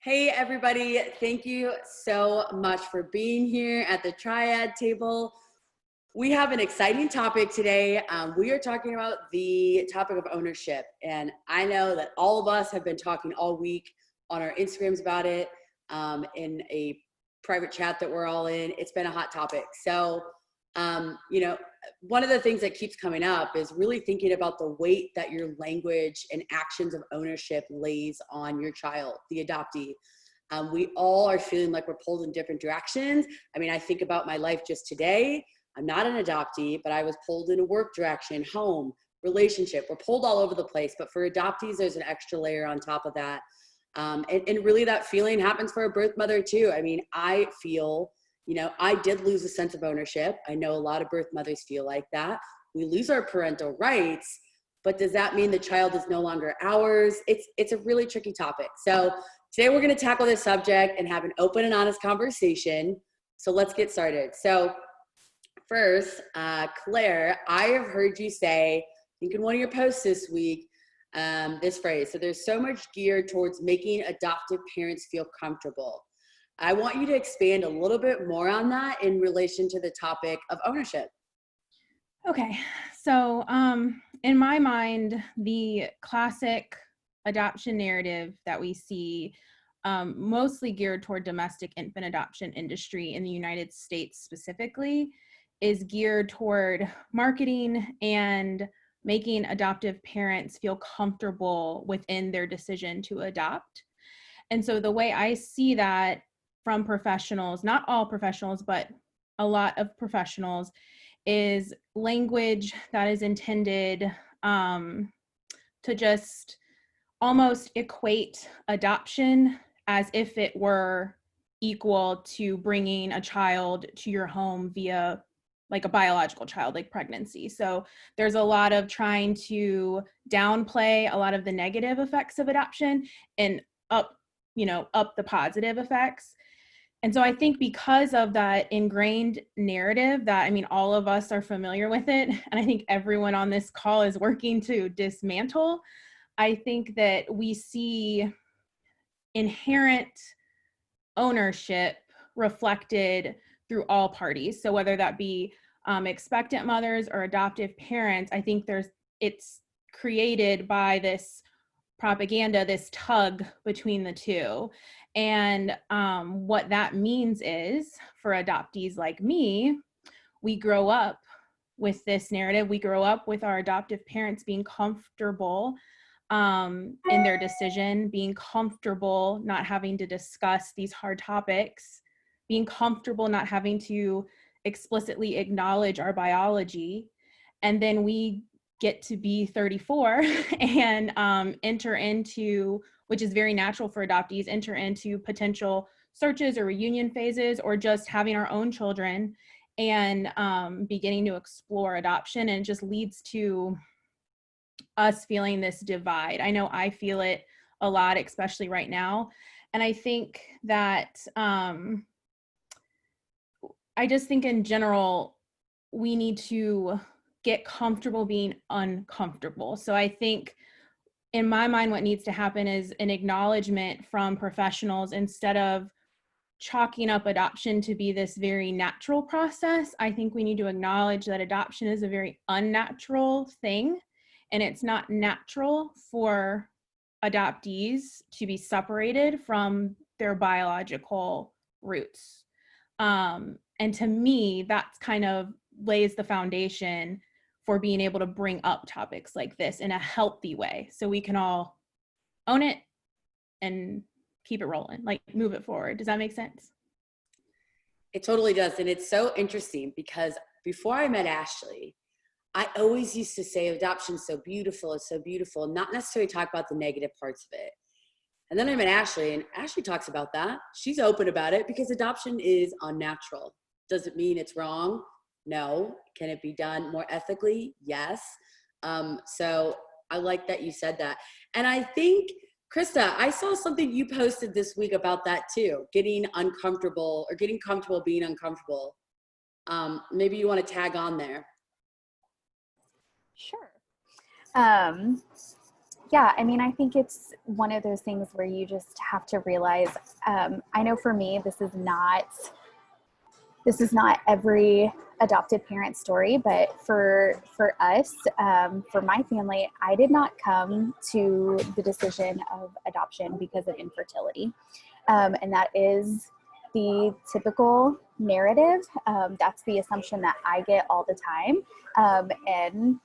Hey everybody, thank you so much for being here at the Triad table. We have an exciting topic today. We are talking about the topic of ownership. And I know that all of us have been talking all week on our Instagrams about it, in a private chat that we're all in. It's been a hot topic. So, one of the things that keeps coming up is really thinking about the weight that your language and actions of ownership lays on your child, the adoptee. We all are feeling like we're pulled in different directions. I mean, I think about my life just today. I'm not an adoptee, but I was pulled in a work direction, home, relationship. We're pulled all over the place. But for adoptees, there's an extra layer on top of that. And really that feeling happens for a birth mother too. I mean, I feel, I did lose a sense of ownership. I know a lot of birth mothers feel like that. We lose our parental rights, but does that mean the child is no longer ours? It's a really tricky topic. So today we're going to tackle this subject and have an open and honest conversation. So let's get started. So first, Claire, I have heard you say, I think in one of your posts this week, this phrase. So there's so much geared towards making adoptive parents feel comfortable. I want you to expand a little bit more on that in relation to the topic of ownership. Okay, so in my mind, the classic adoption narrative that we see, mostly geared toward domestic infant adoption industry in the United States specifically, is geared toward marketing and making adoptive parents feel comfortable within their decision to adopt. And so the way I see that from professionals, not all professionals, but a lot of professionals, is language that is intended to just almost equate adoption as if it were equal to bringing a child to your home via like a biological child, like pregnancy. So there's a lot of trying to downplay a lot of the negative effects of adoption and up the positive effects. And so I think because of that ingrained narrative that, I mean, all of us are familiar with it, and I think everyone on this call is working to dismantle, I think that we see inherent ownership reflected through all parties. So whether that be expectant mothers or adoptive parents, I think it's created by this propaganda, this tug between the two. And what that means is for adoptees like me, we grow up with this narrative. We grow up with our adoptive parents being comfortable in their decision, being comfortable not having to discuss these hard topics, being comfortable not having to explicitly acknowledge our biology. And then we get to be 34 and enter into, which is very natural for adoptees, enter into potential searches or reunion phases, or just having our own children and beginning to explore adoption. And it just leads to us feeling this divide. I know I feel it a lot, especially right now. And I think that I just think in general, we need to get comfortable being uncomfortable. So I think in my mind, what needs to happen is an acknowledgement from professionals instead of chalking up adoption to be this very natural process. I think we need to acknowledge that adoption is a very unnatural thing, and it's not natural for adoptees to be separated from their biological roots. And to me, that's kind of lays the foundation for being able to bring up topics like this in a healthy way so we can all own it and keep it rolling, like move it forward. Does that make sense? It totally does. And it's so interesting because before I met Ashley, I always used to say adoption's so beautiful, it's so beautiful, not necessarily talk about the negative parts of it. And then I met Ashley, and Ashley talks about that. She's open about it because adoption is unnatural. Does it mean it's wrong? No. Can it be done more ethically? Yes. So I like that you said that. And I think, Krista, I saw something you posted this week about that too, getting uncomfortable or getting comfortable being uncomfortable. Maybe you want to tag on there. Sure. Yeah, I mean, I think it's one of those things where you just have to realize, I know for me, this is not every adopted parent story, but for us, for my family, I did not come to the decision of adoption because of infertility. And that is the typical narrative. That's the assumption that I get all the time. And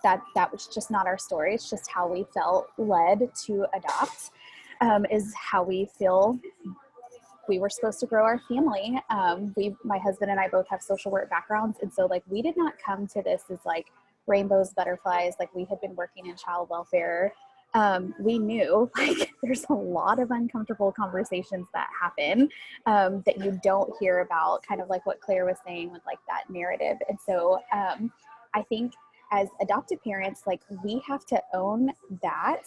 that was just not our story. It's just how we felt led to adopt, is how we feel we were supposed to grow our family. My husband and I both have social work backgrounds. And so like, we did not come to this as like rainbows, butterflies. Like, we had been working in child welfare. We knew like there's a lot of uncomfortable conversations that happen, that you don't hear about, kind of like what Claire was saying with like that narrative. And so I think as adoptive parents, like, we have to own that.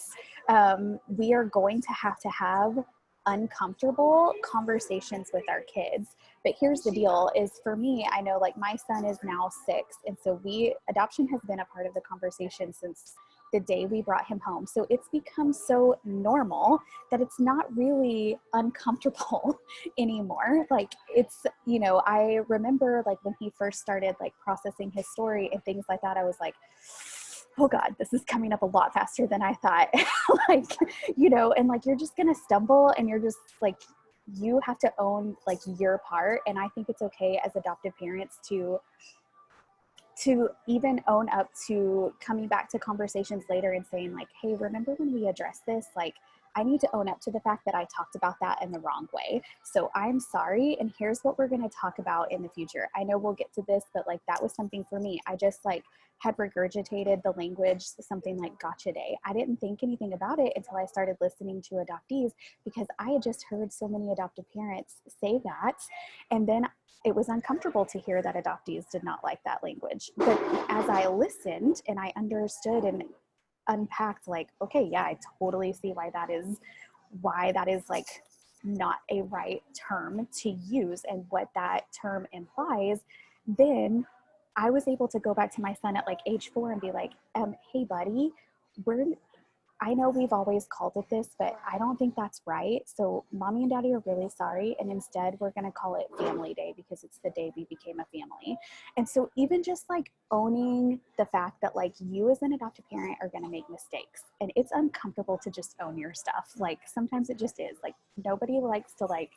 We are going to have uncomfortable conversations with our kids. But here's the deal is, for me, I know like my son is now 6. And so adoption has been a part of the conversation since the day we brought him home. So it's become so normal that it's not really uncomfortable anymore. Like, it's, I remember like when he first started like processing his story and things like that, I was like, oh God, this is coming up a lot faster than I thought. Like, and like, you're just going to stumble, and you're just like, you have to own like your part. And I think it's okay as adoptive parents to even own up to coming back to conversations later and saying like, hey, remember when we addressed this? Like, I need to own up to the fact that I talked about that in the wrong way. So I'm sorry. And here's what we're going to talk about in the future. I know we'll get to this, but like, that was something for me. I just like had regurgitated the language, something like gotcha day. I didn't think anything about it until I started listening to adoptees, because I had just heard so many adoptive parents say that. And then it was uncomfortable to hear that adoptees did not like that language. But as I listened and I understood and unpacked, like, okay, yeah, I totally see why that is like not a right term to use and what that term implies, then I was able to go back to my son at like age 4 and be like, hey buddy, I know we've always called it this, but I don't think that's right. So mommy and daddy are really sorry. And instead we're going to call it family day because it's the day we became a family. And so even just like owning the fact that like you as an adoptive parent are going to make mistakes, and it's uncomfortable to just own your stuff. Like, sometimes it just is like, nobody likes to like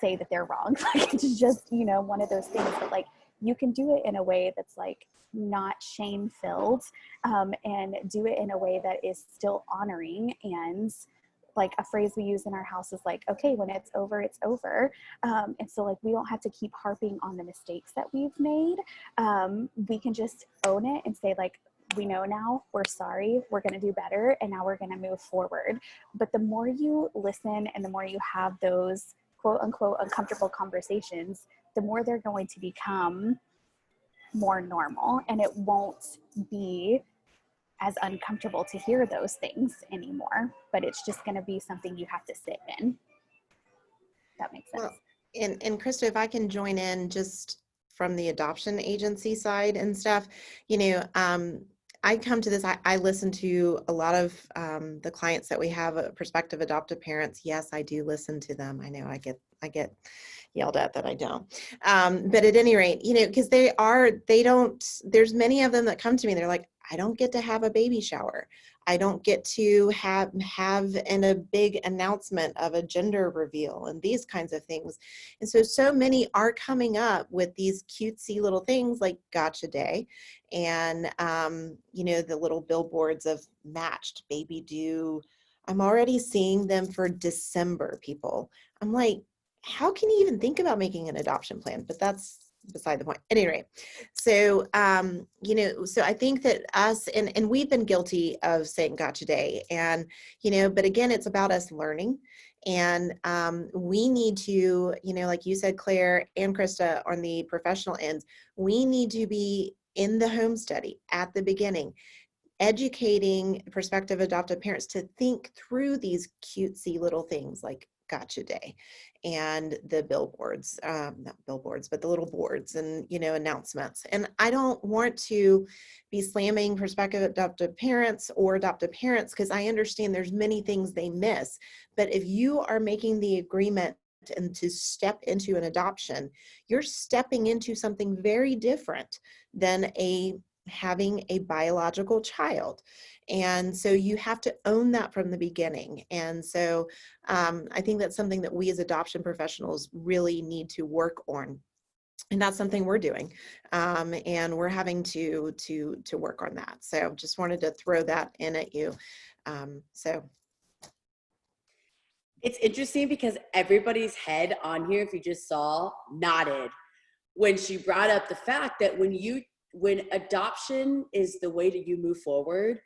say that they're wrong. Like, it's just, one of those things. But like, you can do it in a way that's like not shame filled, and do it in a way that is still honoring. And like, a phrase we use in our house is like, okay, when it's over, it's over. And so like, we don't have to keep harping on the mistakes that we've made. We can just own it and say like, we know now, we're sorry, we're going to do better, and now we're going to move forward. But the more you listen and the more you have those quote unquote uncomfortable conversations, the more they're going to become more normal, and it won't be as uncomfortable to hear those things anymore, but it's just going to be something you have to sit in. That makes sense. Well, and Krista, if I can join in just from the adoption agency side and stuff, I come to this, I listen to a lot of the clients that we have, prospective adoptive parents. Yes, I do listen to them. I know I get yelled at that I don't. But at any rate, because there's many of them that come to me, they're like, I don't get to have a baby shower. I don't get to have a big announcement of a gender reveal and these kinds of things. And so many are coming up with these cutesy little things like Gotcha Day and, the little billboards of matched baby due. I'm already seeing them for December, people. I'm like, how can you even think about making an adoption plan? But that's beside the point. At any rate, so so I think that us and we've been guilty of saying gotcha day, and but again, it's about us learning, and we need to, like you said, Claire and Krista, on the professional ends, we need to be in the home study at the beginning, educating prospective adoptive parents to think through these cutesy little things like gotcha day, and the billboards, not billboards, but the little boards and, you know, announcements. And I don't want to be slamming prospective adoptive parents or adoptive parents, because I understand there's many things they miss. But if you are making the agreement and to step into an adoption, you're stepping into something very different than having a biological child. And so you have to own that from the beginning. And so I think that's something that we as adoption professionals really need to work on. And that's something we're doing. And we're having to work on that. So just wanted to throw that in at you. It's interesting because everybody's head on here, if you just saw, nodded when she brought up the fact that when adoption is the way that you move forward,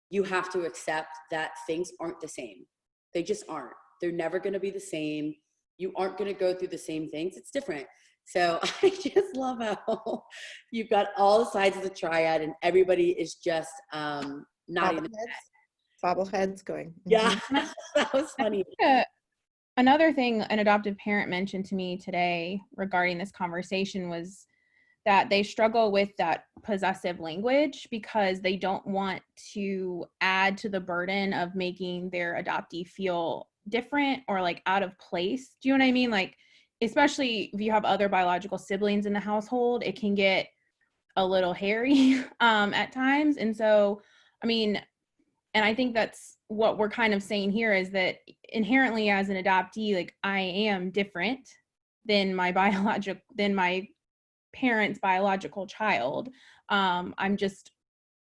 you have to accept that things aren't the same. They just aren't. They're never going to be the same. You aren't going to go through the same things. It's different. So I just love how you've got all the sides of the triad and everybody is just nodding. Bobbleheads going. Yeah, that was funny. Another thing an adoptive parent mentioned to me today regarding this conversation was that they struggle with that possessive language because they don't want to add to the burden of making their adoptee feel different or like out of place. Do you know what I mean? Like, especially if you have other biological siblings in the household, it can get a little hairy at times. And so, I mean, and I think that's what we're kind of saying here is that inherently as an adoptee, like I am different than my parent's biological child. I'm just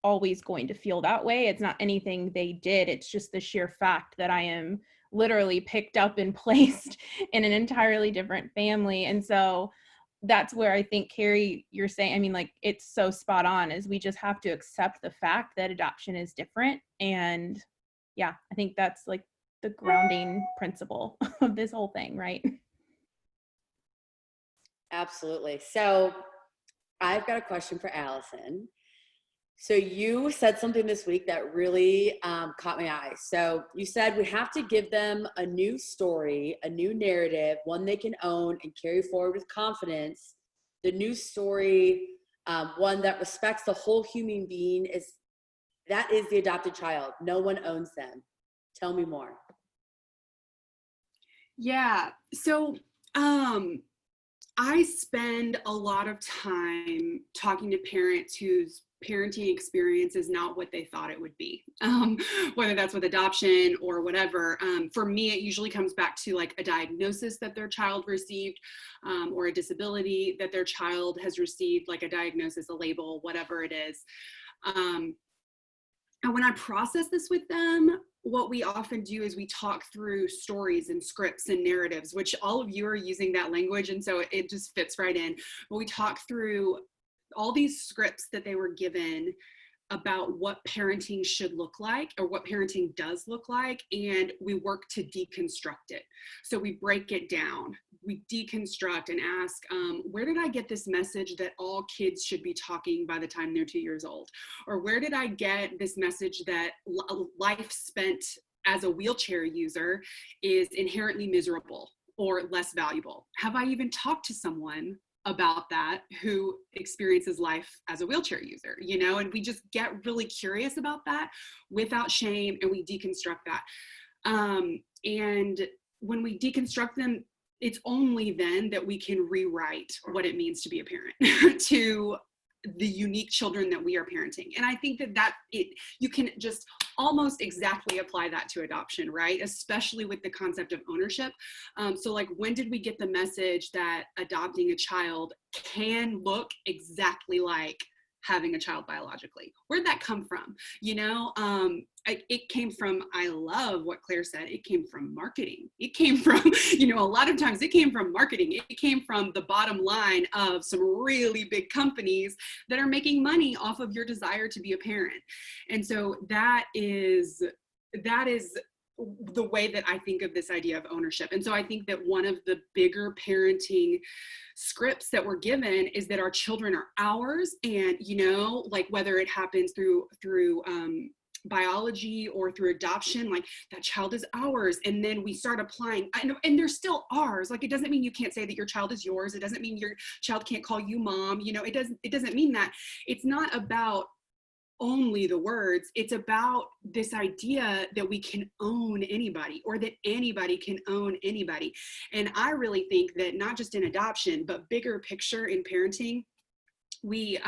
always going to feel that way. It's not anything they did. It's just the sheer fact that I am literally picked up and placed in an entirely different family. And so that's where I think, Carrie, you're saying, I mean, like, it's so spot on, is we just have to accept the fact that adoption is different. And yeah, I think that's like the grounding principle of this whole thing, right? Absolutely. So I've got a question for Allison. So you said something this week that really caught my eye. So you said we have to give them a new story, a new narrative, one they can own and carry forward with confidence. The new story, one that respects the whole human being, is the adopted child. No one owns them. Tell me more. Yeah. So I spend a lot of time talking to parents whose parenting experience is not what they thought it would be, whether that's with adoption or whatever. For me, it usually comes back to like a diagnosis that their child received, or a disability that their child has received, like a diagnosis, a label, whatever it is. And when I process this with them, what we often do is we talk through stories and scripts and narratives, which all of you are using that language, and so it just fits right in. But we talk through all these scripts that they were given about what parenting should look like, or what parenting does look like, and we work to deconstruct it. So we break it down, we deconstruct and ask, where did I get this message that all kids should be talking by the time they're 2 years old? Or where did I get this message that life spent as a wheelchair user is inherently miserable or less valuable? Have I even talked to someone about that who experiences life as a wheelchair user, you know? And we just get really curious about that without shame, and we deconstruct that. And when we deconstruct them, it's only then that we can rewrite what it means to be a parent to the unique children that we are parenting. And I think that you can just almost exactly apply that to adoption, right? Especially with the concept of ownership. So like, when did we get the message that adopting a child can look exactly like having a child biologically? Where'd that come from? You know, it came from, I love what Claire said, it came from marketing. It came from, you know, a lot of times it came from marketing. It came from the bottom line of some really big companies that are making money off of your desire to be a parent. And so that is the way that I think of this idea of ownership. And so I think that one of the bigger parenting scripts that we're given is that our children are ours. And, you know, like whether it happens through biology or through adoption, like that child is ours. And then we start applying, and they're still ours. Like, it doesn't mean you can't say that your child is yours. It doesn't mean your child can't call you mom. You know, it doesn't mean that. It's not about only the words. It's about this idea that we can own anybody, or that anybody can own anybody. And I really think that not just in adoption, but bigger picture in parenting, we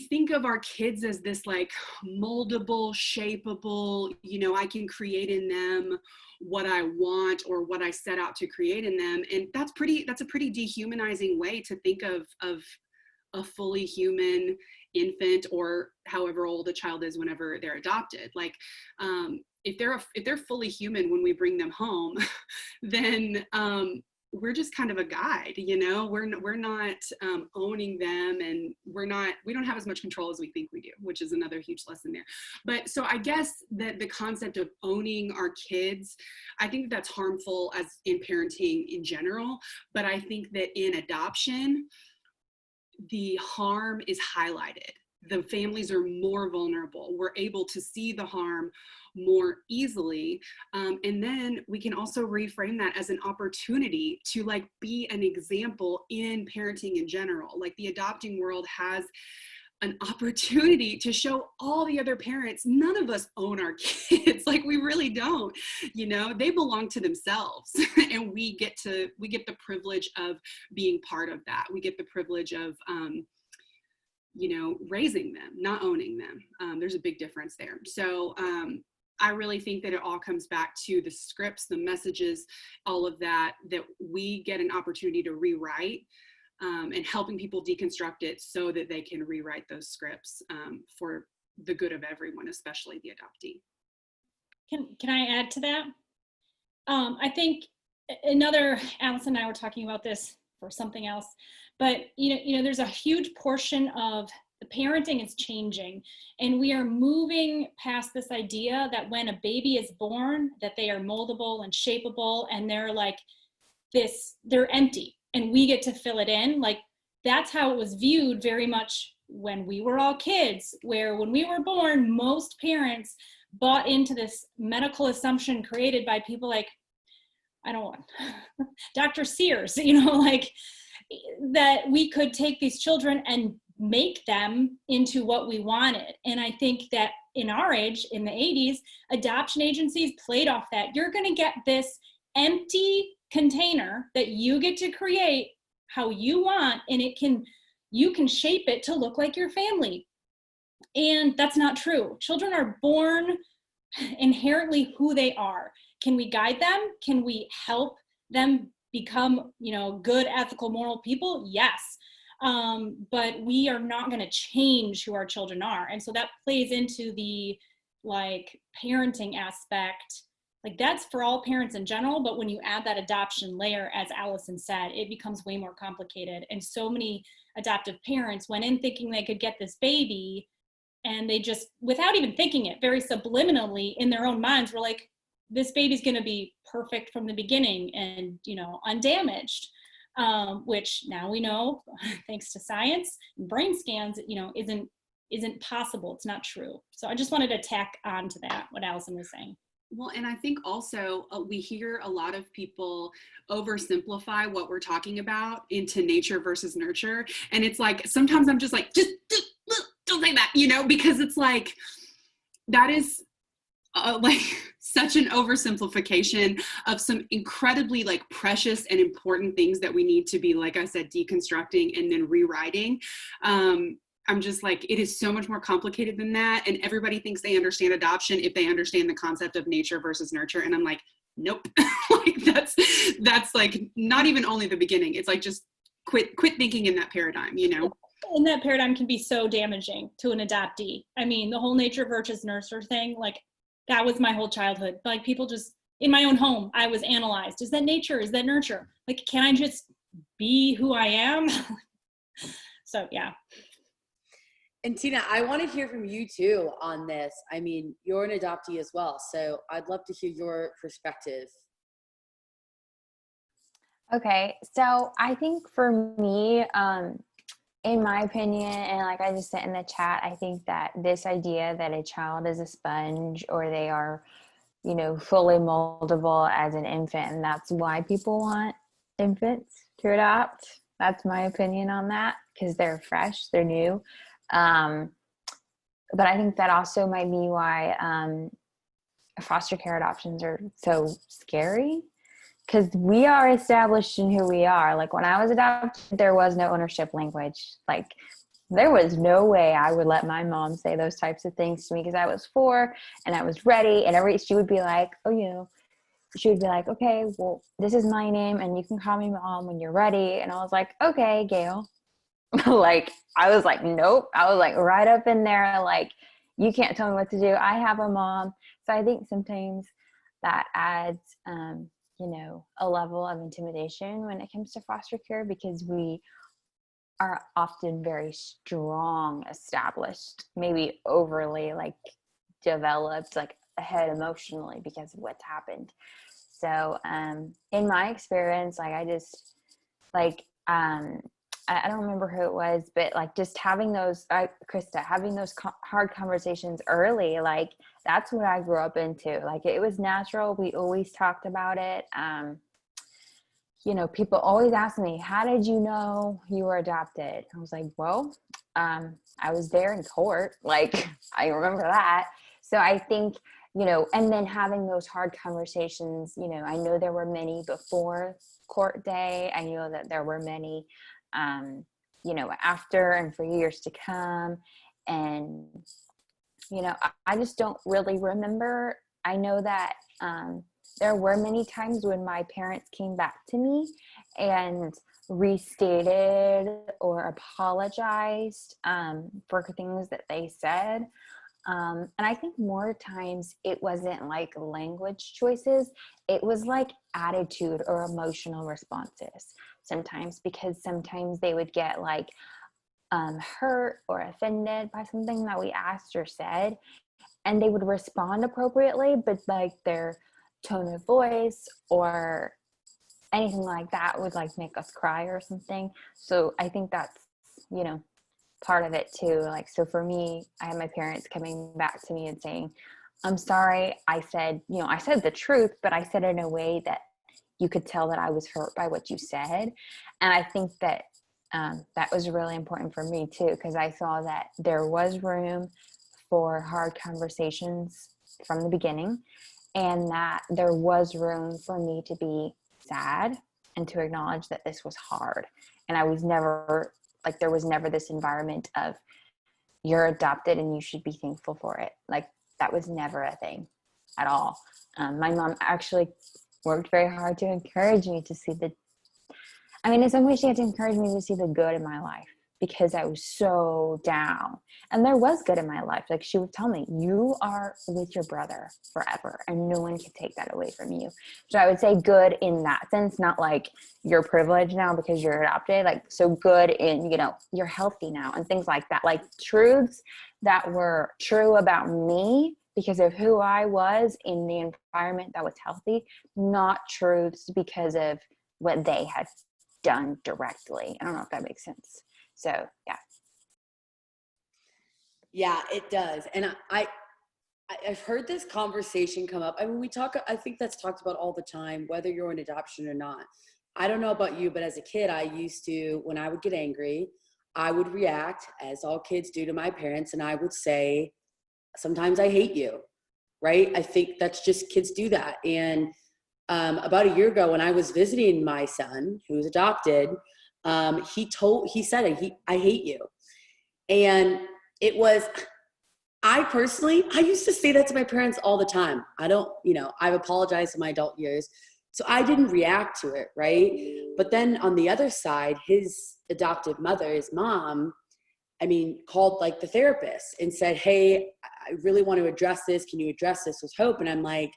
think of our kids as this like moldable, shapeable, you know, I can create in them what I want or what I set out to create in them. And that's a pretty dehumanizing way to think of a fully human infant, or however old a child is whenever they're adopted. Like, if they're fully human when we bring them home, then we're just kind of a guide, you know. We're not owning them, and we don't have as much control as we think we do, which is another huge lesson there. But so I guess that the concept of owning our kids, I think that's harmful as in parenting in general. But I think that in adoption, the harm is highlighted. The families are more vulnerable. We're able to see the harm more easily. And then we can also reframe that as an opportunity to like be an example in parenting in general. Like, the adopting world has an opportunity to show all the other parents, none of us own our kids. Like, we really don't, you know, they belong to themselves. And we get the privilege of being part of that. We get the privilege of, you know, raising them, not owning them. There's a big difference there. So I really think that it all comes back to the scripts, the messages, all of that we get an opportunity to rewrite, and helping people deconstruct it so that they can rewrite those scripts for the good of everyone, especially the adoptee. Can I add to that? I think Allison and I were talking about this for something else, but you know, there's a huge portion of the parenting is changing, and we are moving past this idea that when a baby is born, that they are moldable and shapeable, and they're like this, they're empty, and we get to fill it in. Like, that's how it was viewed very much when we were all kids, where when we were born, most parents bought into this medical assumption created by people like, I don't want Dr. Sears, you know, like, that we could take these children and make them into what we wanted. And I think that in our age, in the 80s, adoption agencies played off that. You're going to get this empty container that you get to create how you want, and you can shape it to look like your family. And that's not true. Children are born inherently who they are. Can we guide them? Can we help them become, you know, good, ethical, moral people? Yes. But we are not going to change who our children are. And so that plays into the like parenting aspect. Like, that's for all parents in general, but when you add that adoption layer, as Allison said, it becomes way more complicated. And so many adoptive parents went in thinking they could get this baby, and they just, without even thinking it, very subliminally in their own minds, were like, this baby's going to be perfect from the beginning and, you know, undamaged, which now we know, thanks to science and brain scans, you know, isn't possible. It's not true. So I just wanted to tack on to that, what Allison was saying. Well, and I think also we hear a lot of people oversimplify what we're talking about into nature versus nurture. And it's like, sometimes I'm just like, just don't say that, you know, because it's like, that is like such an oversimplification of some incredibly like precious and important things that we need to be, like I said, deconstructing and then rewriting. I'm just like, it is so much more complicated than that. And everybody thinks they understand adoption if they understand the concept of nature versus nurture. And I'm like, nope. Like, that's like not even only the beginning. It's like, just quit thinking in that paradigm, you know? And that paradigm can be so damaging to an adoptee. I mean, the whole nature versus nurture thing, like, that was my whole childhood. Like, people just, in my own home, I was analyzed. Is that nature? Is that nurture? Like, can I just be who I am? So, yeah. And Tina, I want to hear from you too on this. I mean, you're an adoptee as well, so I'd love to hear your perspective. Okay, so I think for me, in my opinion, and like I just said in the chat, I think that this idea that a child is a sponge or they are, you know, fully moldable as an infant, and that's why people want infants to adopt. That's my opinion on that, because they're fresh, they're new. But I think that also might be why foster care adoptions are so scary, because we are established in who we are. Like when I was adopted, there was no ownership language. Like there was no way I would let my mom say those types of things to me, because I was 4 and I was ready, and she would be like, oh, you know, she would be like, okay, well, this is my name and you can call me mom when you're ready. And I was like, okay, Gail. Like, I was like, nope. I was like right up in there. Like, you can't tell me what to do. I have a mom. So I think sometimes that adds, you know, a level of intimidation when it comes to foster care, because we are often very strong, established, maybe overly like developed, like ahead emotionally because of what's happened. So in my experience, like I just like I don't remember who it was, but like just having those Krista, having those hard conversations early, like that's what I grew up into. Like it was natural. We always talked about it. You know, people always ask me, how did you know you were adopted? I was like, well, I was there in court. Like I remember that. So I think, you know, and then having those hard conversations, you know, I know there were many before court day. I know that there were many, you know, after and for years to come. And, you know, I just don't really remember. I know that there were many times when my parents came back to me and restated or apologized for things that they said. And I think more times it wasn't like language choices. It was like attitude or emotional responses sometimes, because sometimes they would get like hurt or offended by something that we asked or said, and they would respond appropriately, but like their tone of voice or anything like that would like make us cry or something. So I think that's, you know, part of it too. Like, so for me, I had my parents coming back to me and saying, I'm sorry, I said the truth, but I said it in a way that you could tell that I was hurt by what you said. And I think that that was really important for me too, because I saw that there was room for hard conversations from the beginning, and that there was room for me to be sad and to acknowledge that this was hard. And I was never, like, there was never this environment of you're adopted and you should be thankful for it. Like, that was never a thing at all. My mom actually worked very hard to encourage me to see in some ways she had to encourage me to see the good in my life, because I was so down. And there was good in my life. Like, she would tell me, you are with your brother forever and no one can take that away from you. So I would say good in that sense, not like you're privileged now because you're adopted. Like, so good in, you know, you're healthy now and things like that. Like truths that were true about me because of who I was in the environment that was healthy, not truths because of what they had done directly. I don't know if that makes sense. So, yeah. Yeah, it does. And I've heard this conversation come up. I mean, I think that's talked about all the time, whether you're in adoption or not. I don't know about you, but as a kid, I used to, when I would get angry, I would react, as all kids do, to my parents, and I would say, sometimes I hate you, right? I think that's just, kids do that. And about a year ago, when I was visiting my son, who was adopted, he said, I hate you. And it was, I used to say that to my parents all the time. I've apologized in my adult years. So I didn't react to it, right? But then on the other side, his adoptive mother, his mom, called like the therapist and said, hey, I really want to address this. Can you address this with Hope? And I'm like,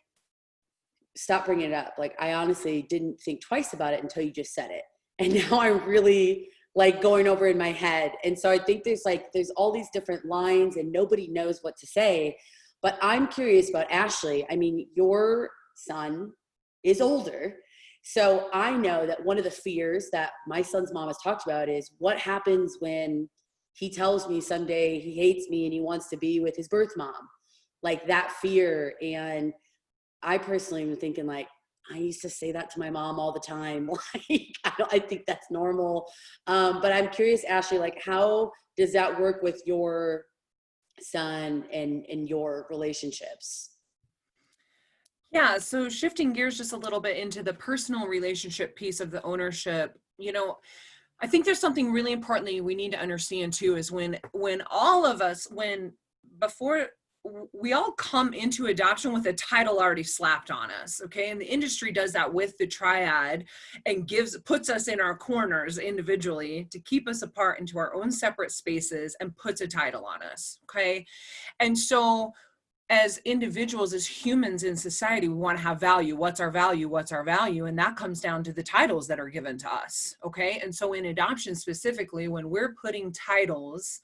stop bringing it up. Like, I honestly didn't think twice about it until you just said it. And now I'm really like going over in my head. And so I think there's all these different lines and nobody knows what to say. But I'm curious about Ashley. I mean, your son is older. So I know that one of the fears that my son's mom has talked about is what happens when he tells me someday he hates me and he wants to be with his birth mom, like that fear. And I personally am thinking, like, I used to say that to my mom all the time. Like, I think that's normal. But I'm curious, Ashley, like, how does that work with your son and your relationships? Yeah, so shifting gears just a little bit into the personal relationship piece of the ownership, you know, I think there's something really importantly we need to understand too, is when all of us, before we all come into adoption with a title already slapped on us, okay? And the industry does that with the Triad and puts us in our corners individually to keep us apart into our own separate spaces and puts a title on us, okay? And so as individuals, as humans in society, we want to have value. What's our value? What's our value? And that comes down to the titles that are given to us, okay? And so in adoption specifically, when we're putting titles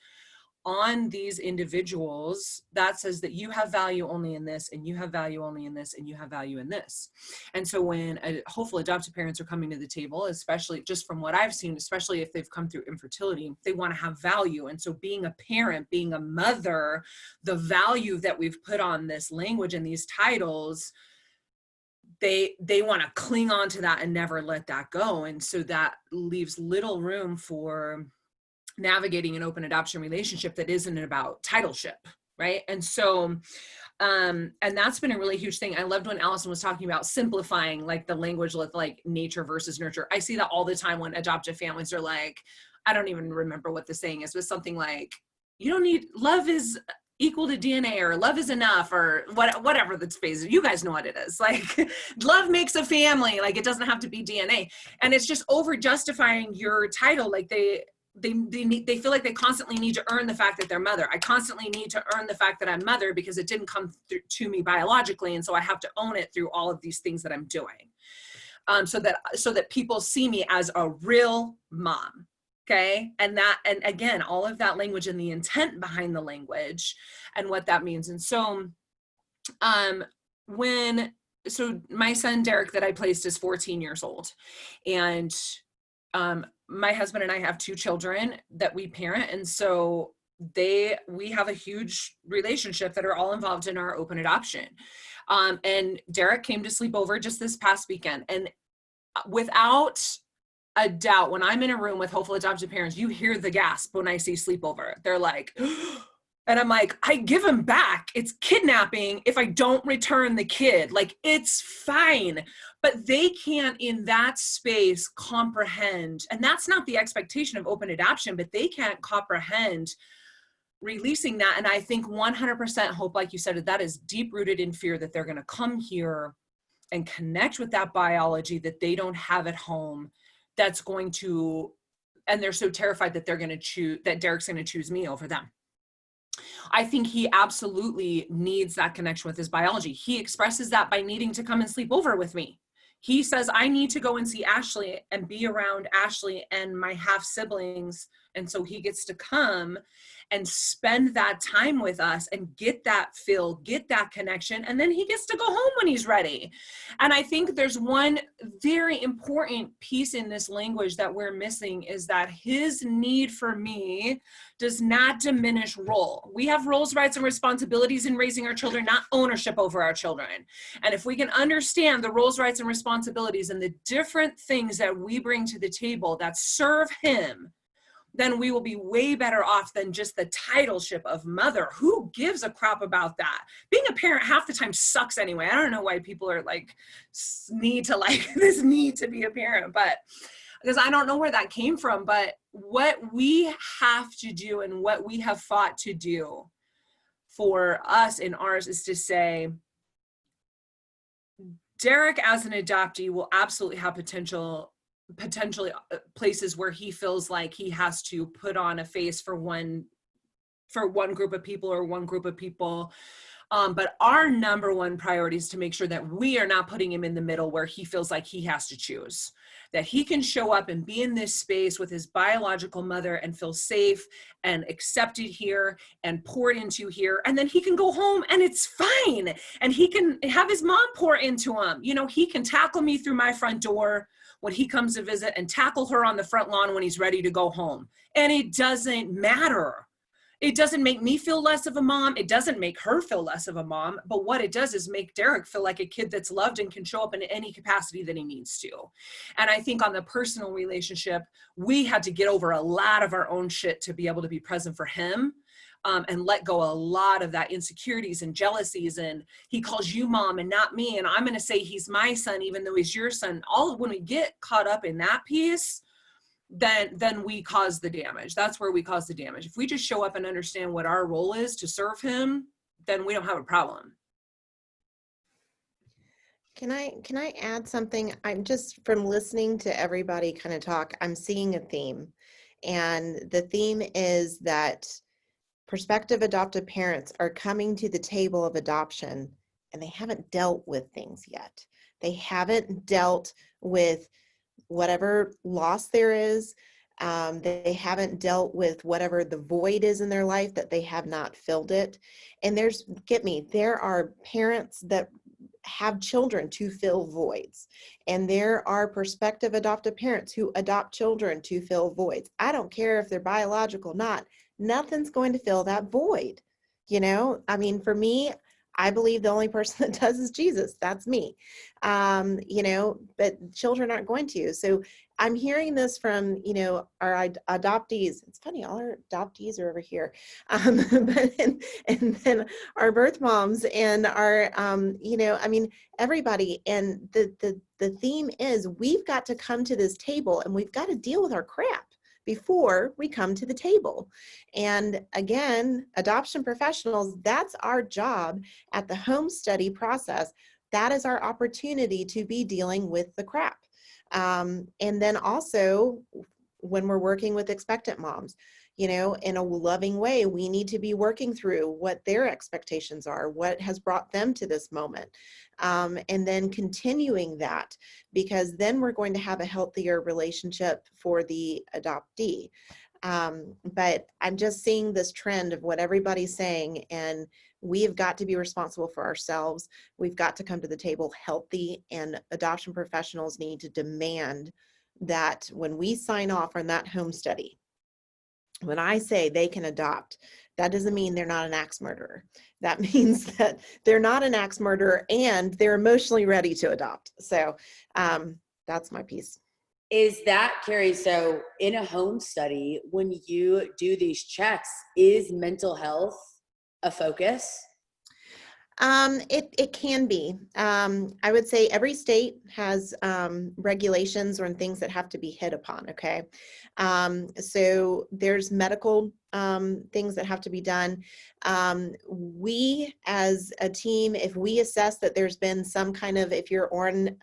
on these individuals, that says that you have value only in this, and you have value only in this, and you have value in this. And so when hopeful adoptive parents are coming to the table, especially just from what I've seen, especially if they've come through infertility, they want to have value. And so being a parent, being a mother, the value that we've put on this language and these titles, they want to cling on to that and never let that go. And so that leaves little room for navigating an open adoption relationship that isn't about titleship, right? And so, and that's been a really huge thing. I loved when Allison was talking about simplifying like the language with like nature versus nurture. I see that all the time when adoptive families are like, I don't even remember what the saying is, but something like, you don't need, love is equal to DNA, or love is enough, or whatever the phrase is. You guys know what it is. Like, love makes a family. Like, it doesn't have to be DNA. And it's just over justifying your title. Like they feel like they constantly need to earn the fact that they're mother. I constantly need to earn the fact that I'm mother because it didn't come to me biologically. And so I have to own it through all of these things that I'm doing. So that people see me as a real mom. Okay. And again, all of that language and the intent behind the language and what that means. And so, so my son, Derek, that I placed is 14 years old, and, my husband and I have 2 children that we parent. And so we have a huge relationship that are all involved in our open adoption. And Derek came to sleep over just this past weekend. And without a doubt, when I'm in a room with hopeful adoptive parents, you hear the gasp when I say sleepover. They're like, and I'm like, I give him back. It's kidnapping if I don't return the kid. Like, it's fine. But they can't in that space comprehend, and that's not the expectation of open adoption, but they can't comprehend releasing that. And I think 100% hope, like you said, that is deep rooted in fear that they're going to come here and connect with that biology that they don't have at home. That's going to, and they're so terrified that that Derek's going to choose me over them. I think he absolutely needs that connection with his biology. He expresses that by needing to come and sleep over with me. He says, I need to go and see Ashley and be around Ashley and my half siblings. And so he gets to come and spend that time with us and get that feel, get that connection. And then he gets to go home when he's ready. And I think there's one very important piece in this language that we're missing, is that his need for me does not diminish role. We have roles, rights, and responsibilities in raising our children, not ownership over our children. And if we can understand the roles, rights, and responsibilities and the different things that we bring to the table that serve him, then we will be way better off than just the titleship of mother. Who gives a crap about that? Being a parent half the time sucks anyway. I don't know why people are like, this need to be a parent, but because I don't know where that came from. But what we have to do and what we have fought to do for us in ours is to say, Derek as an adoptee will absolutely have potentially places where he feels like he has to put on a face for one group of people or one group of people. But our number one priority is to make sure that we are not putting him in the middle where he feels like he has to choose, that he can show up and be in this space with his biological mother and feel safe and accepted here and poured into here. And then he can go home and it's fine. And he can have his mom pour into him. You know, he can tackle me through my front door when he comes to visit and tackle her on the front lawn when he's ready to go home. And it doesn't matter. It doesn't make me feel less of a mom. It doesn't make her feel less of a mom. But what it does is make Derek feel like a kid that's loved and can show up in any capacity that he needs to. And I think on the personal relationship, we had to get over a lot of our own shit to be able to be present for him. And let go a lot of that insecurities and jealousies, and he calls you mom and not me, and I'm going to say he's my son even though he's your son. All when we get caught up in that piece, then we cause the damage. That's where we cause the damage. If we just show up and understand what our role is to serve him, then we don't have a problem. Can I add something? I'm just, from listening to everybody kind of talk, I'm seeing a theme, and the theme is that prospective adoptive parents are coming to the table of adoption and they haven't dealt with things yet. They haven't dealt with whatever loss there is. They haven't dealt with whatever the void is in their life that they have not filled it. And there are parents that have children to fill voids. And there are prospective adoptive parents who adopt children to fill voids. I don't care if they're biological or not. Nothing's going to fill that void. You know, I mean, for me, I believe the only person that does is Jesus. That's me. You know, but children aren't going to. So I'm hearing this from, you know, our adoptees. It's funny, all our adoptees are over here. And then our birth moms and our, you know, I mean, everybody. And the theme is we've got to come to this table and we've got to deal with our crap before we come to the table. And again, adoption professionals, that's our job at the home study process. That is our opportunity to be dealing with the crap. And then also when we're working with expectant moms, you know, in a loving way, we need to be working through what their expectations are, what has brought them to this moment. And then continuing that, because then we're going to have a healthier relationship for the adoptee. But I'm just seeing this trend of what everybody's saying, and we have got to be responsible for ourselves. We've got to come to the table healthy, and adoption professionals need to demand that when we sign off on that home study, when I say they can adopt, that doesn't mean they're not an axe murderer. That means that they're not an axe murderer and they're emotionally ready to adopt. So that's my piece. Is that, Carrie, so in a home study, when you do these checks, is mental health a focus? It can be. I would say every state has regulations or things that have to be hit upon, okay? So there's medical things that have to be done. We as a team, if we assess that there's been some kind of, if you're on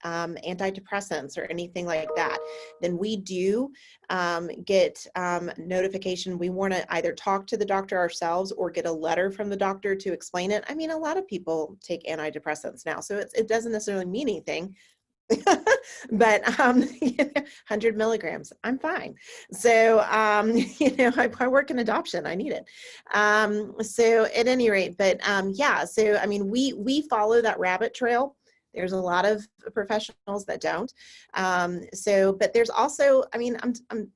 antidepressants or anything like that, then we do get notification. We want to either talk to the doctor ourselves or get a letter from the doctor to explain it. I mean, a lot of people take antidepressants now, so it doesn't necessarily mean anything. But 100 milligrams, I'm fine. So you know, I work in adoption, I need it. So at any rate, but yeah, so I mean, we follow that rabbit trail. There's a lot of professionals that don't. But there's also, I mean, I'm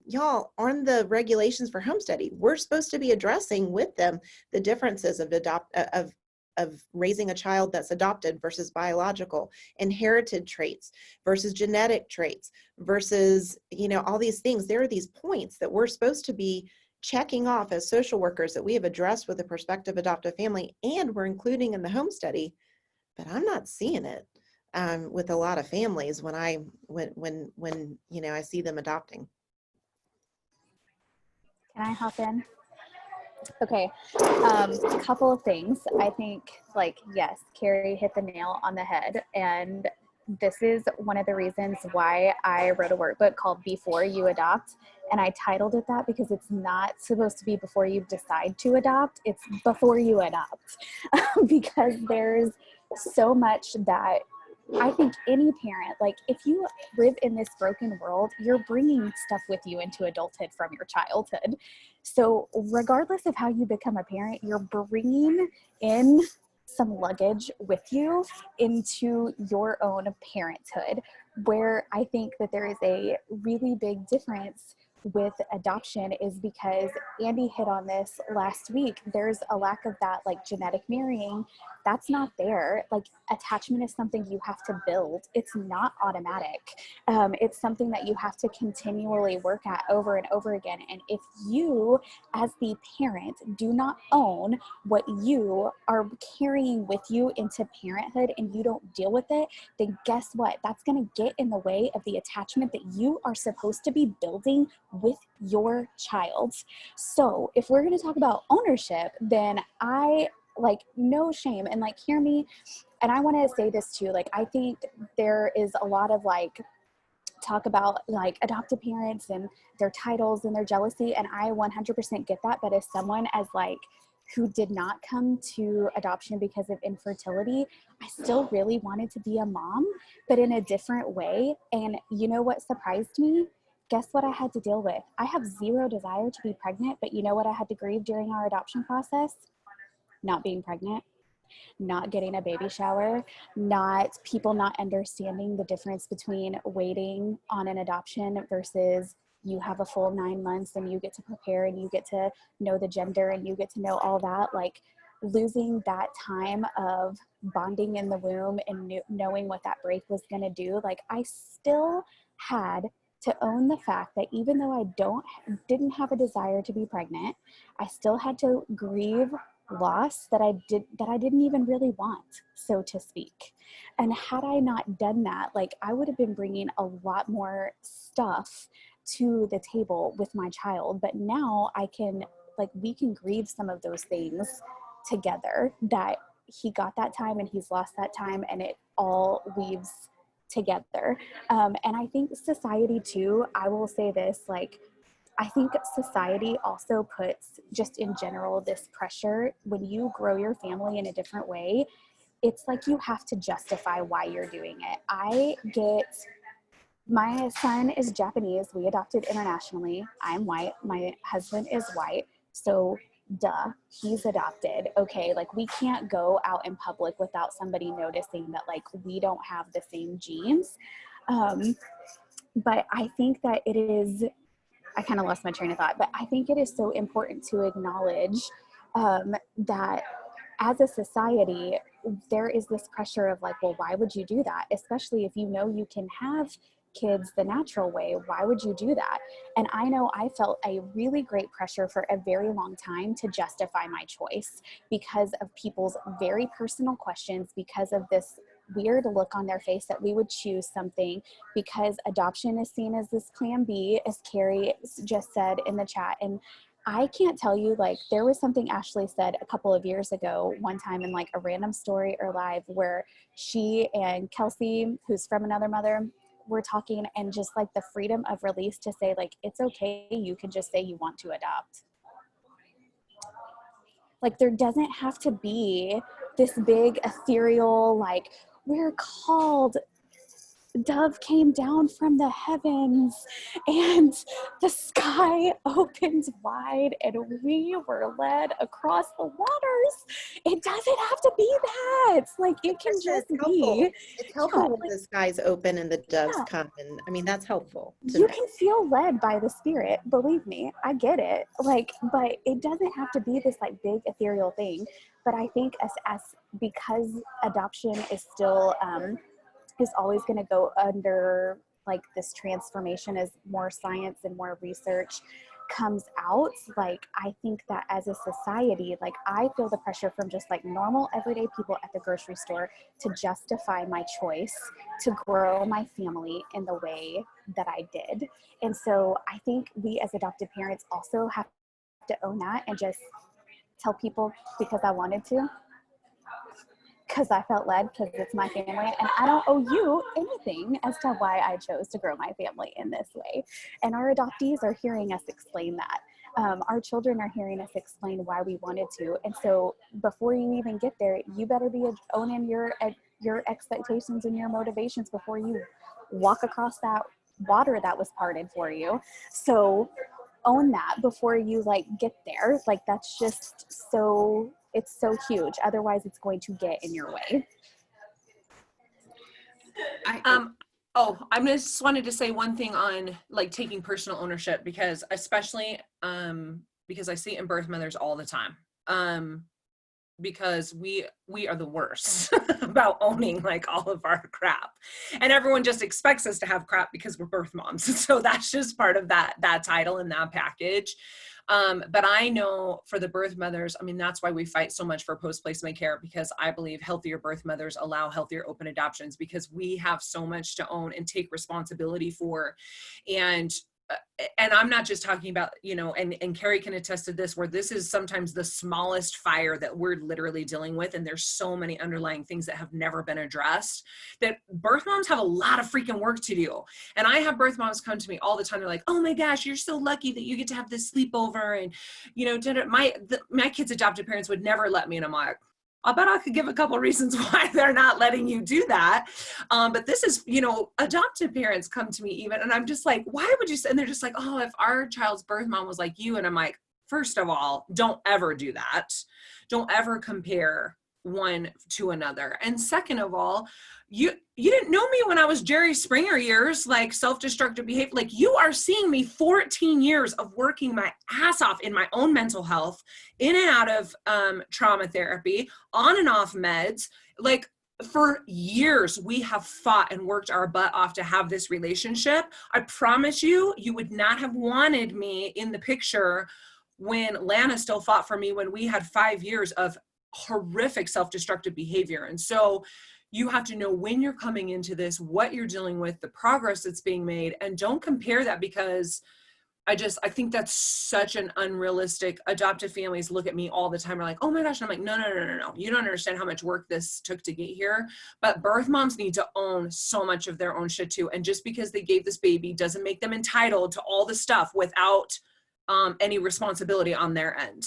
y'all, on the regulations for home study, we're supposed to be addressing with them the differences of raising a child that's adopted versus biological, inherited traits versus genetic traits versus, you know, all these things. There are these points that we're supposed to be checking off as social workers that we have addressed with a prospective adoptive family, and we're including in the home study. But I'm not seeing it with a lot of families when you know, I see them adopting. Can I hop in? Okay, a couple of things. I think, like, yes, Carrie hit the nail on the head, and this is one of the reasons why I wrote a workbook called Before You Adopt. And I titled it that because it's not supposed to be before you decide to adopt, it's before you adopt. Because there's so much that I think any parent, like if you live in this broken world, you're bringing stuff with you into adulthood from your childhood. So regardless of how you become a parent, you're bringing in some luggage with you into your own parenthood, where I think that there is a really big difference with adoption is because Andie hit on this last week. There's a lack of that, like genetic marrying. That's not there. Like attachment is something you have to build. It's not automatic. It's something that you have to continually work at over and over again. And if you, as the parent, do not own what you are carrying with you into parenthood and you don't deal with it, then guess what? That's going to get in the way of the attachment that you are supposed to be building with your child. So if we're going to talk about ownership, then I like no shame and like hear me. And I want to say this too, like I think there is a lot of like talk about like adoptive parents and their titles and their jealousy, and I 100% get that. But as someone as like who did not come to adoption because of infertility, I still really wanted to be a mom, but in a different way. And you know what surprised me? Guess what I had to deal with? I have zero desire to be pregnant, but you know what I had to grieve during our adoption process? Not being pregnant, not getting a baby shower, people not understanding the difference between waiting on an adoption versus you have a full 9 months and you get to prepare and you get to know the gender and you get to know all that. Like losing that time of bonding in the womb and knowing what that break was going to do. Like I still had to own the fact that even though I didn't have a desire to be pregnant, I still had to grieve loss that I didn't even really want, so to speak. And had I not done that, like I would have been bringing a lot more stuff to the table with my child. But now we can grieve some of those things together, that he got that time and he's lost that time, and it all weaves together. And I think society too, I will say this, like I think society also puts just in general this pressure when you grow your family in a different way. It's like you have to justify why you're doing it. My son is Japanese. We adopted internationally. I'm white. My husband is white. So duh, he's adopted. Okay, like we can't go out in public without somebody noticing that like we don't have the same genes. But I think that it is, I kind of lost my train of thought, but I think it is so important to acknowledge that as a society, there is this pressure of like, well, why would you do that? Especially if you know you can have kids the natural way, why would you do that? And I know I felt a really great pressure for a very long time to justify my choice because of people's very personal questions, because of this weird look on their face that we would choose something, because adoption is seen as this plan B, as Carrie just said in the chat. And I can't tell you, like there was something Ashley said a couple of years ago, one time in like a random story or live, where she and Kelsey, who's from Another Mother, were talking, and just like the freedom of release to say like, it's okay, you can just say you want to adopt. Like there doesn't have to be this big ethereal, like we're called, dove came down from the heavens and the sky opened wide and we were led across the waters. It doesn't have to be that. Like it can just be. It's helpful when the skies open and the doves come, and I mean that's helpful. You can feel led by the Spirit, believe me, I get it. Like, but it doesn't have to be this like big ethereal thing. But I think as because adoption is still is always going to go under like this transformation as more science and more research comes out. Like I think that as a society, like I feel the pressure from just like normal everyday people at the grocery store to justify my choice to grow my family in the way that I did. And so I think we as adoptive parents also have to own that and just tell people because I wanted to. because I felt led, because it's my family, and I don't owe you anything as to why I chose to grow my family in this way. And our adoptees are hearing us explain that. Our children are hearing us explain why we wanted to. And so before you even get there, you better be owning your expectations and your motivations before you walk across that water that was parted for you. So own that before you like get there. Like that's just it's so huge. Otherwise it's going to get in your way. I just wanted to say one thing on like taking personal ownership, because especially because I see it in birth mothers all the time. Because we are the worst about owning like all of our crap, and everyone just expects us to have crap because we're birth moms. So that's just part of that title and that package. But I know for the birth mothers, I mean, that's why we fight so much for post-placement care, because I believe healthier birth mothers allow healthier open adoptions, because we have so much to own and take responsibility for. And I'm not just talking about, you know, and Carrie can attest to this, where this is sometimes the smallest fire that we're literally dealing with. And there's so many underlying things that have never been addressed, that birth moms have a lot of freaking work to do. And I have birth moms come to me all the time. They're like, oh my gosh, you're so lucky that you get to have this sleepover. And, you know, my kids' adopted parents would never let me. And I'm like, I bet I could give a couple of reasons why they're not letting you do that. But this is, you know, adoptive parents come to me even, and I'm just like, why would you say? And they're just like, oh, if our child's birth mom was like you. And I'm like, first of all, don't ever do that. Don't ever compare one to another. And second of all, you didn't know me when I was Jerry Springer years, like self-destructive behavior. Like you are seeing me 14 years of working my ass off in my own mental health, in and out of trauma therapy, on and off meds. Like for years, we have fought and worked our butt off to have this relationship. I promise you, you would not have wanted me in the picture when Lana still fought for me, when we had 5 years of horrific self-destructive behavior. And so you have to know when you're coming into this, what you're dealing with, the progress that's being made, and don't compare that, because I think that's such an unrealistic. Adoptive families look at me all the time. Are like, oh my gosh. And I'm like, no. You don't understand how much work this took to get here. But birth moms need to own so much of their own shit too. And just because they gave this baby doesn't make them entitled to all the stuff without any responsibility on their end.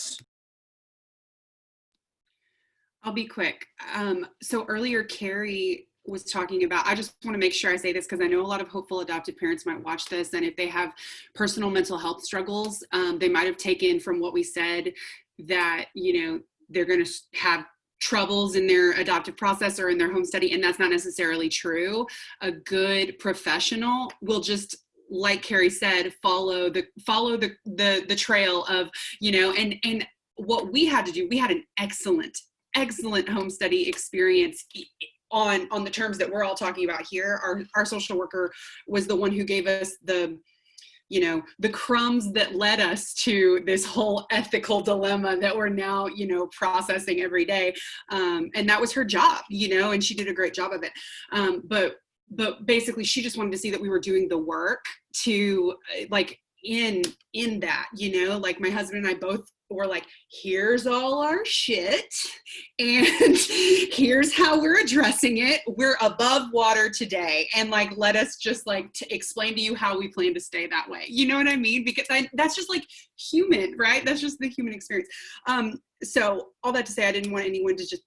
I'll be quick. So earlier, Carrie was talking about, I just want to make sure I say this because I know a lot of hopeful adoptive parents might watch this, and if they have personal mental health struggles, they might have taken from what we said that, you know, they're going to have troubles in their adoptive process or in their home study, and that's not necessarily true. A good professional will just, like Carrie said, follow the trail of, you know, and what we had to do, we had an excellent home study experience on the terms that we're all talking about here. Our social worker was the one who gave us the, you know, the crumbs that led us to this whole ethical dilemma that we're now, you know, processing every day. And that was her job, you know, and she did a great job of it. But basically she just wanted to see that we were doing the work to like in that, you know, like my husband and I both were like, here's all our shit and here's how we're addressing it. We're above water today. And like, let us just like to explain to you how we plan to stay that way. You know what I mean? Because that's just like human, right? That's just the human experience. So all that to say, I didn't want anyone to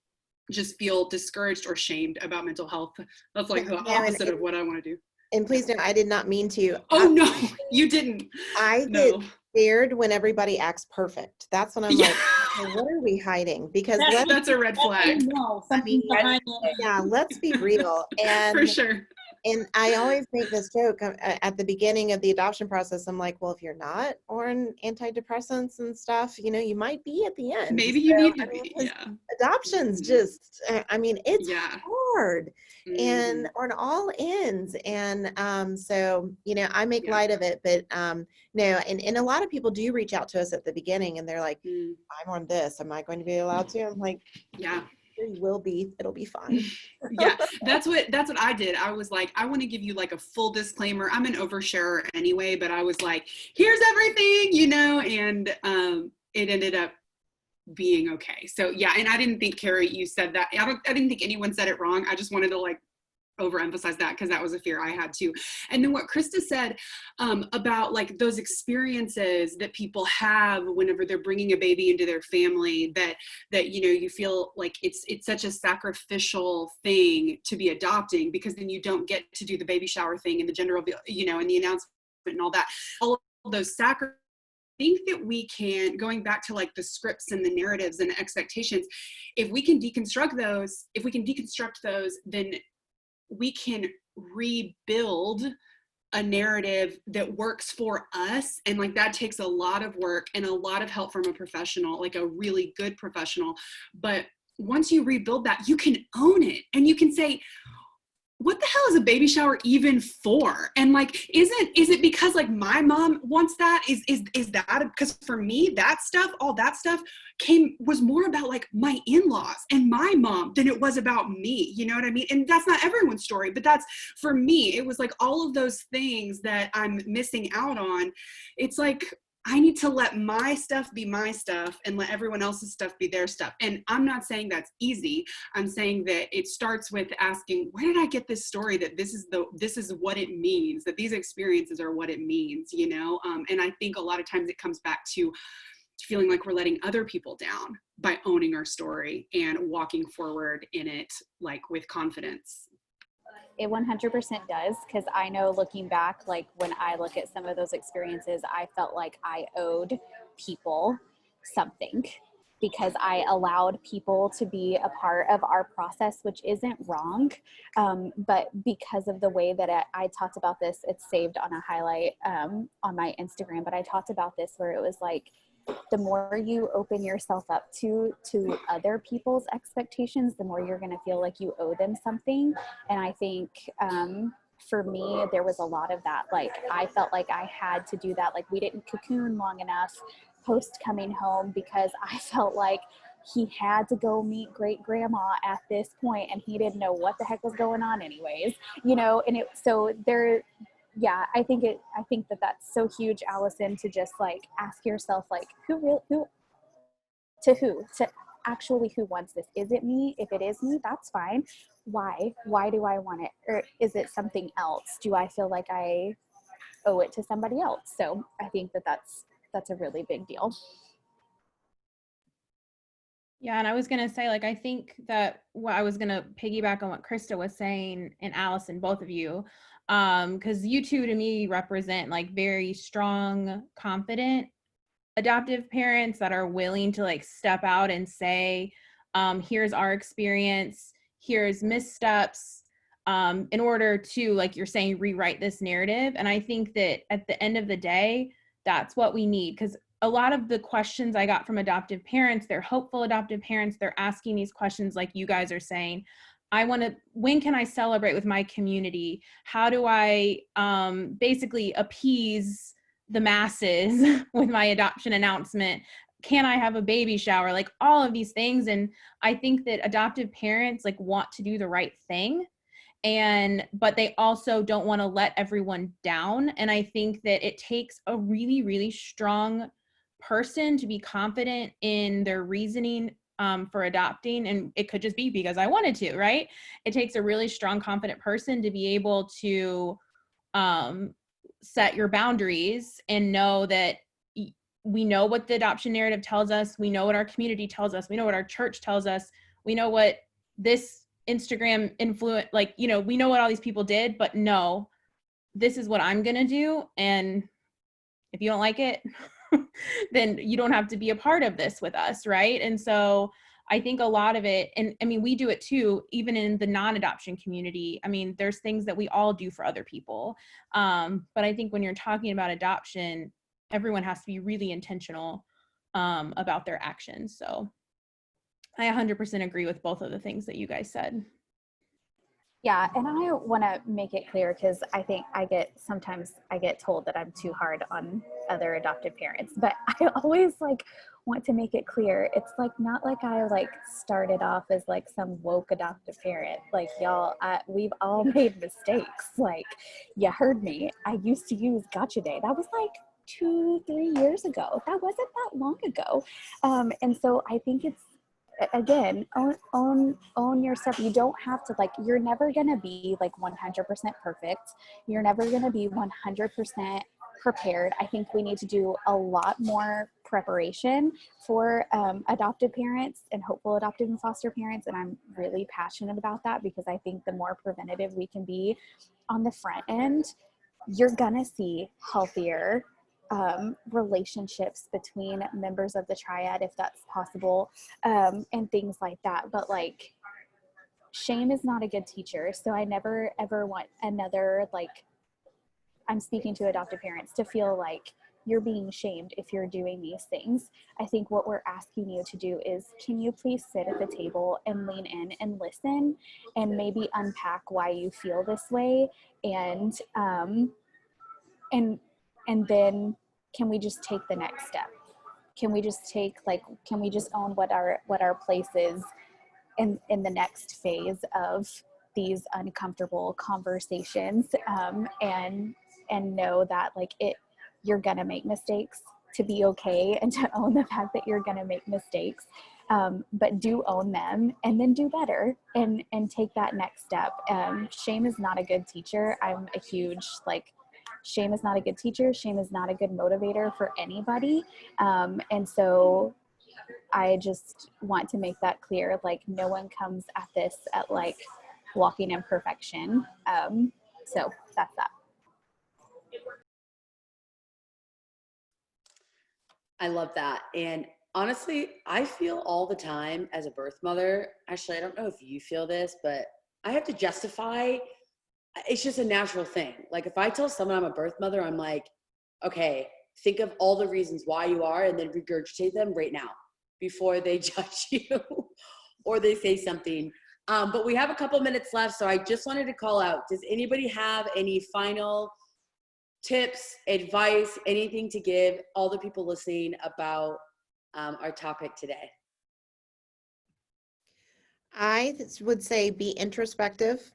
just feel discouraged or shamed about mental health. That's like the opposite of what I want to do. And please don't, I did not mean to. Oh, no, you didn't. I get scared when everybody acts perfect. That's when I'm like, okay, what are we hiding? Because that's a red flag. Let's be real. And for sure. And I always make this joke at the beginning of the adoption process. I'm like, well, if you're not on antidepressants and stuff, you know, you might be at the end. Maybe you need to be. Adoption's just, I mean, it's hard and on all ends. And so, you know, I make light of it, but no, and a lot of people do reach out to us at the beginning and they're like, I'm on this. Am I going to be allowed to? I'm like, yeah. You will be, it'll be fun. Yeah, that's what I did. I was like, I want to give you like a full disclaimer. I'm an oversharer anyway, but I was like, here's everything, you know, and it ended up being okay. So yeah, and I didn't think, Carrie, you said that. I didn't think anyone said it wrong. I just wanted to like overemphasize that because that was a fear I had too. And then what Krista said about like those experiences that people have whenever they're bringing a baby into their family, that you know, you feel like it's such a sacrificial thing to be adopting, because then you don't get to do the baby shower thing and the gender reveal, you know, and the announcement and all that. All of those sacrifices. I think that we can, going back to like the scripts and the narratives and the expectations, if we can deconstruct those, then we can rebuild a narrative that works for us. And like that takes a lot of work and a lot of help from a professional, like a really good professional. But once you rebuild that, you can own it and you can say, what the hell is a baby shower even for? And like, is it because like my mom wants that? Is that, because for me, that stuff, all that stuff was more about like my in-laws and my mom than it was about me. You know what I mean? And that's not everyone's story, but that's, for me, it was like all of those things that I'm missing out on. It's like, I need to let my stuff be my stuff and let everyone else's stuff be their stuff. And I'm not saying that's easy. I'm saying that it starts with asking, where did I get this story that this is what it means, that these experiences are what it means, you know? And I think a lot of times it comes back to feeling like we're letting other people down by owning our story and walking forward in it, like with confidence. It 100% does, because I know looking back, like when I look at some of those experiences, I felt like I owed people something because I allowed people to be a part of our process, which isn't wrong. But because of the way that I talked about this, it's saved on a highlight on my Instagram, but I talked about this where it was like, the more you open yourself up to other people's expectations, the more you're going to feel like you owe them something. And I think for me, there was a lot of that. Like, I felt like I had to do that. Like, we didn't cocoon long enough post coming home because I felt like he had to go meet great grandma at this point and he didn't know what the heck was going on anyways, you know. And yeah, I think that's so huge, Allison, to just like ask yourself, like, who actually who wants this? Is it me? If it is me, that's fine. Why do I want it? Or is it something else? Do I feel like I owe it to somebody else? So I think that's a really big deal. Yeah, and I was gonna say, like, I think that I was gonna piggyback on what Krista was saying, and Allison, both of you, because you two to me represent like very strong, confident adoptive parents that are willing to like step out and say, here's our experience, here's missteps, in order to, like you're saying, rewrite this narrative. And I think that at the end of the day, that's what we need, because a lot of the questions I got from adoptive parents, they're hopeful adoptive parents, they're asking these questions like you guys are saying. When can I celebrate with my community? How do I basically appease the masses with my adoption announcement? Can I have a baby shower? Like all of these things. And I think that adoptive parents like want to do the right thing, but they also don't want to let everyone down. And I think that it takes a really, really strong person to be confident in their reasoning for adopting. And it could just be because I wanted to, right? It takes a really strong, confident person to be able to set your boundaries and know that we know what the adoption narrative tells us. We know what our community tells us. We know what our church tells us. We know what this Instagram influence, like, you know, we know what all these people did, but no, this is what I'm going to do. And if you don't like it, then you don't have to be a part of this with us, right? And so I think a lot of it, and I mean, we do it too, even in the non-adoption community. I mean, there's things that we all do for other people. But I think when you're talking about adoption, everyone has to be really intentional about their actions. So I 100% agree with both of the things that you guys said. Yeah, and I want to make it clear, because I think sometimes I get told that I'm too hard on other adoptive parents, but I always like want to make it clear. It's like not like I like started off as like some woke adoptive parent. Like y'all, we've all made mistakes. Like you heard me. I used to use Gotcha Day. That was like 2-3 years ago. That wasn't that long ago. And so I think it's, again, own your stuff. You don't have to, like, you're never going to be like 100% perfect. You're never going to be 100% prepared. I think we need to do a lot more preparation for adoptive parents and hopeful adoptive and foster parents. And I'm really passionate about that, because I think the more preventative we can be on the front end, you're gonna see healthier relationships between members of the triad, if that's possible, and things like that. But like, shame is not a good teacher. So I never ever want another, like, I'm speaking to adoptive parents, to feel like you're being shamed if you're doing these things. I think what we're asking you to do is, can you please sit at the table and lean in and listen, and maybe unpack why you feel this way, and then can we just take the next step? Can we just take, like, can we just own what our place is in the next phase of these uncomfortable conversations, and know that, like, you're gonna make mistakes, to be okay, and to own the fact that you're gonna make mistakes, but do own them, and then do better, and take that next step. Shame is not a good teacher. I'm a huge, like, shame is not a good teacher. Shame is not a good motivator for anybody. And so I just want to make that clear. Like, no one comes at this at, like, walking in perfection. So that's that. I love that. And honestly, I feel all the time as a birth mother, actually, I don't know if you feel this, but I have to justify. It's just a natural thing. Like, if I tell someone I'm a birth mother, I'm like, okay, think of all the reasons why you are, and then regurgitate them right now before they judge you or they say something. But we have a couple minutes left, so I just wanted to call out, does anybody have any final tips, advice, anything to give all the people listening about our topic today? I would say be introspective.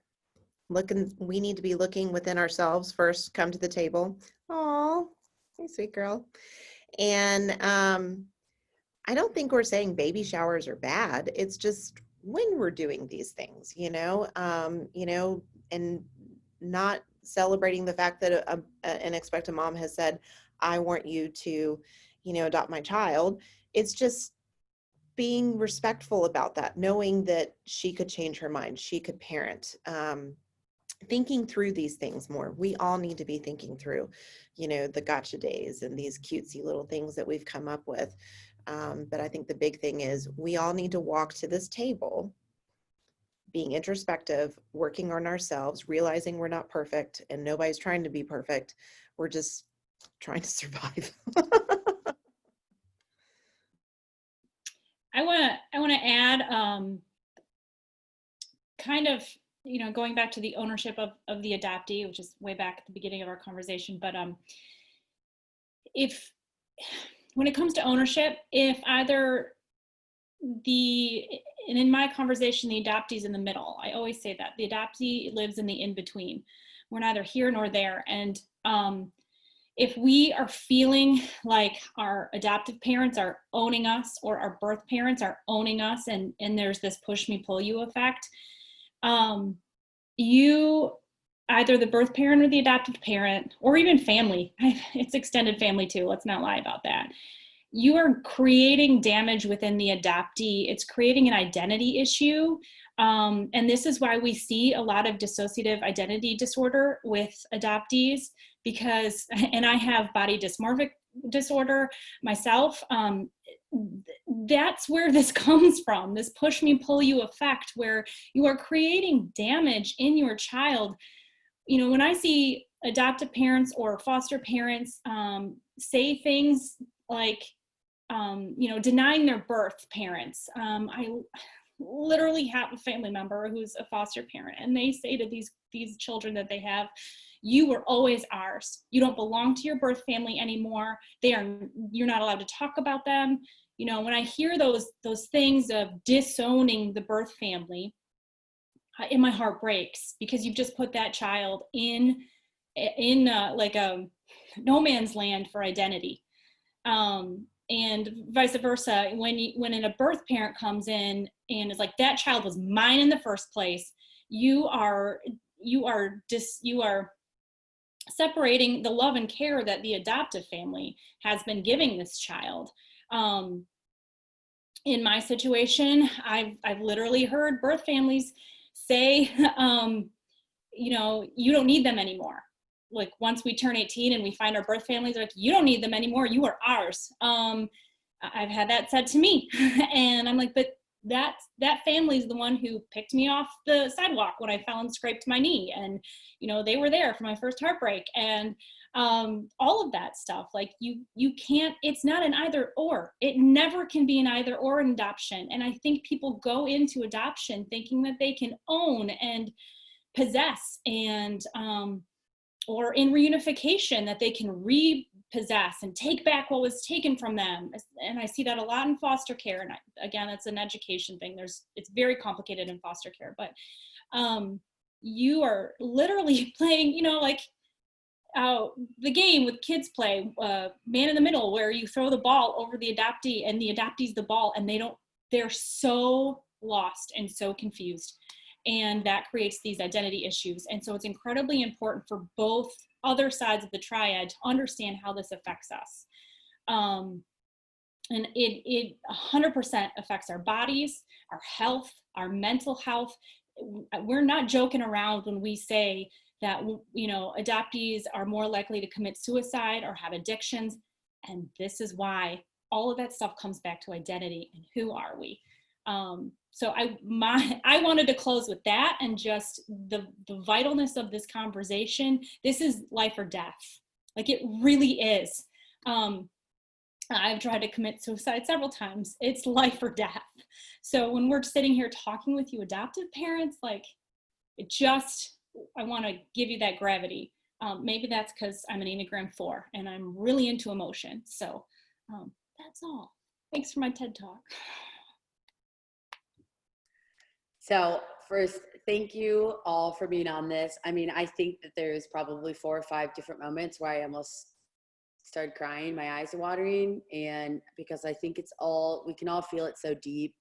We need to be looking within ourselves first, come to the table. Oh, hey, sweet girl. And I don't think we're saying baby showers are bad. It's just when we're doing these things, and not celebrating the fact that an expectant mom has said, I want you to, adopt my child. It's just being respectful about that, knowing that she could change her mind, she could parent, thinking through these things more. We all need to be thinking through, the gotcha days and these cutesy little things that we've come up with. But I think the big thing is we all need to walk to this table being introspective, working on ourselves, realizing we're not perfect, and nobody's trying to be perfect. We're just trying to survive. I want to add, kind of, going back to the ownership of the adoptee, which is way back at the beginning of our conversation. But when it comes to ownership, if either and in my conversation, the adoptee's in the middle. I always say that the adoptee lives in the in-between. We're neither here nor there. And if we are feeling like our adoptive parents are owning us, or our birth parents are owning us, and there's this push me pull you effect, you, either the birth parent or the adoptive parent, or even family, it's extended family too, let's not lie about that, you are creating damage within the adoptee. It's creating an identity issue. And this is why we see a lot of dissociative identity disorder with adoptees, because, and I have body dysmorphic disorder myself. That's where this comes from, this push me pull you effect, where you are creating damage in your child. When I see adoptive parents or foster parents say things like, denying their birth parents. I literally have a family member who's a foster parent, and they say to these children that they have, you were always ours. You don't belong to your birth family anymore. You're not allowed to talk about them. When I hear those things of disowning the birth family, and my heart breaks, because you've just put that child in in like a no man's land for identity. And vice versa, when a birth parent comes in and is like, that child was mine in the first place, you are separating the love and care that the adoptive family has been giving this child. In my situation, I've literally heard birth families say, you know, you don't need them anymore. Like once we turn 18 and we find our birth families, like, you don't need them anymore, you are ours. I've had that said to me. And I'm like, but that family is the one who picked me off the sidewalk when I fell and scraped my knee. And, you know, they were there for my first heartbreak. And all of that stuff, like you can't, it's not an either or. It never can be an either or in adoption. And I think people go into adoption thinking that they can own and possess, and or in reunification that they can repossess and take back what was taken from them. And I see that a lot in foster care. And again, that's an education thing. It's very complicated in foster care, but you are literally playing, you know, like the game with kids play, man in the middle, where you throw the ball over the adoptee and the adoptee's the ball, and they're so lost and so confused. And that creates these identity issues. And so it's incredibly important for both other sides of the triad to understand how this affects us. And it 100% affects our bodies, our health, our mental health. We're not joking around when we say that, you know, adoptees are more likely to commit suicide or have addictions. And this is why all of that stuff comes back to identity and who are we. So I wanted to close with that, and just the vitalness of this conversation. This is life or death. Like, it really is. I've tried to commit suicide several times. It's life or death. So when we're sitting here talking with you adoptive parents, like, I want to give you that gravity. Maybe that's because I'm an Enneagram 4 and I'm really into emotion. So that's all. Thanks for my TED Talk. So first, thank you all for being on this. I mean, I think that there's probably 4 or 5 different moments where I almost started crying, my eyes are watering, and because I think we can all feel it so deep.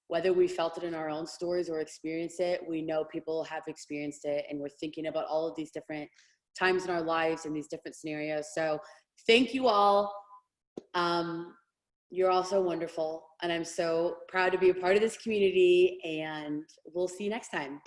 Whether we felt it in our own stories or experienced it, we know people have experienced it, and we're thinking about all of these different times in our lives and these different scenarios. So thank you all. You're all so wonderful, and I'm so proud to be a part of this community, and we'll see you next time.